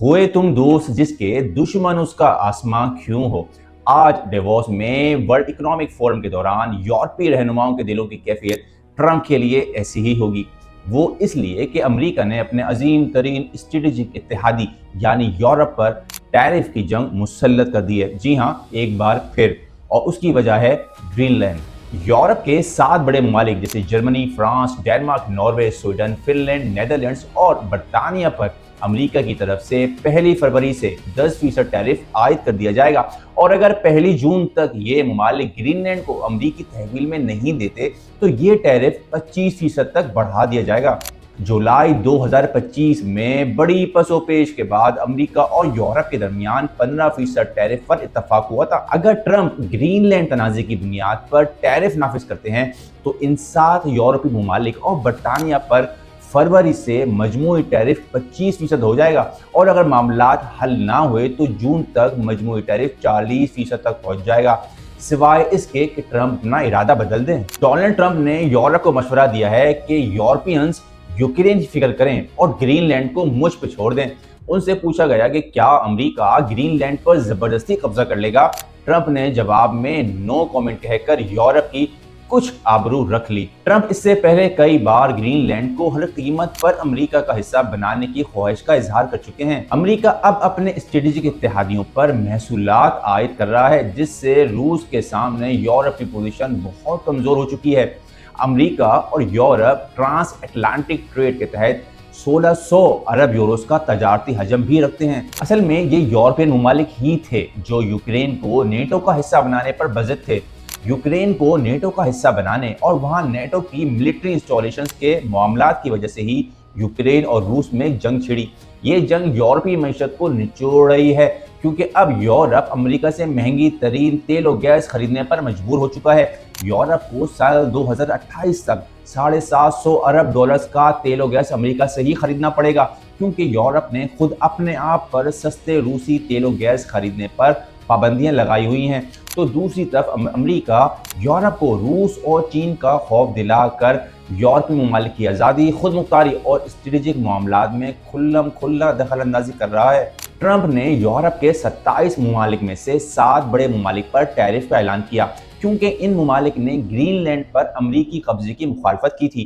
ہوئے تم دوست جس کے دشمن اس کا آسماں کیوں ہو۔ آج ڈیووس میں ورلڈ اکنامک فورم کے دوران یورپی رہنماؤں کے دلوں کی کیفیت ٹرمپ کے لیے ایسی ہی ہوگی۔ وہ اس لیے کہ امریکہ نے اپنے عظیم ترین اسٹریٹجک اتحادی یعنی یورپ پر ٹیرف کی جنگ مسلط کر دی ہے۔ جی ہاں، ایک بار پھر، اور اس کی وجہ ہے گرین لینڈ۔ یورپ کے 7 بڑے ممالک جیسے Germany, France, Denmark, Norway, Sweden, Finland, Netherlands اور برطانیہ پر امریکہ کی طرف سے 1 فروری سے 10% ٹیرف عائد کر دیا جائے گا، اور اگر 1 جون تک یہ ممالک گرین لینڈ کو امریکی تحویل میں نہیں دیتے تو یہ ٹیرف 25% تک بڑھا دیا جائے گا۔ جولائی 2025 میں بڑی پس و پیش کے بعد امریکہ اور یورپ کے درمیان 15% ٹیرف پر اتفاق ہوا تھا۔ اگر ٹرمپ گرین لینڈ تنازع کی بنیاد پر ٹیرف نافذ کرتے ہیں تو ان 7 یورپی ممالک اور برطانیہ پر فروری سے مجموعی ٹیرف 25% ہو جائے گا، اور اگر معاملات حل نہ ہوئے تو جون تک مجموعی ٹیرف 40% تک پہنچ جائے گا، سوائے اس کے کہ ٹرمپ اپنا ارادہ بدل دیں۔ ڈونلڈ ٹرمپ نے یورپ کو مشورہ دیا ہے کہ یورپینز یوکرین کی فکر کریں اور گرین لینڈ کو مجھ پہ چھوڑ دیں۔ ان سے پوچھا گیا کہ کیا امریکہ گرین لینڈ پر زبردستی قبضہ کر لے گا؟ ٹرمپ نے جواب میں نو کامنٹ کہہ کر یورپ کی کچھ آبرو رکھ لی۔ ٹرمپ اس سے پہلے کئی بار گرین لینڈ کو ہر قیمت پر امریکہ کا حصہ بنانے کی خواہش کا اظہار کر چکے ہیں۔ امریکہ اب اپنے اسٹریٹجک اتحادیوں پر محصولات عائد کر رہا ہے، جس سے روس کے سامنے یورپ کی پوزیشن بہت کمزور ہو چکی ہے۔ امریکہ اور یورپ ٹرانس اٹلانٹک ٹریڈ کے تحت 1600 ارب یوروز کا تجارتی حجم بھی رکھتے ہیں۔ اصل میں یہ یورپین ممالک ہی تھے جو یوکرین کو نیٹو کا حصہ بنانے پر بضد تھے۔ یوکرین کو نیٹو کا حصہ بنانے اور وہاں نیٹو کی ملٹری انسٹالیشنز کے معاملات کی وجہ سے ہی یوکرین اور روس میں جنگ چھڑی۔ یہ جنگ یورپی معیشت کو نچوڑ رہی ہے، کیونکہ اب یورپ امریکہ سے مہنگی ترین تیل و گیس خریدنے پر مجبور ہو چکا ہے۔ یورپ کو سال 2028 تک $750 ارب کا تیل و گیس امریکہ سے ہی خریدنا پڑے گا، کیونکہ یورپ نے خود اپنے آپ پر سستے روسی تیل و گیس خریدنے پر پابندیاں لگائی ہوئی ہیں۔ تو دوسری طرف امریکہ یورپ کو روس اور چین کا خوف دلا کر یورپی ممالک کی آزادی، خود مختاری اور اسٹریٹجک معاملات میں کھلم کھلا دخل اندازی کر رہا ہے۔ ٹرمپ نے یورپ کے 27 ممالک میں سے 7 بڑے ممالک پر ٹیرف کا اعلان کیا، کیونکہ ان ممالک نے گرین لینڈ پر امریکی قبضے کی مخالفت کی تھی۔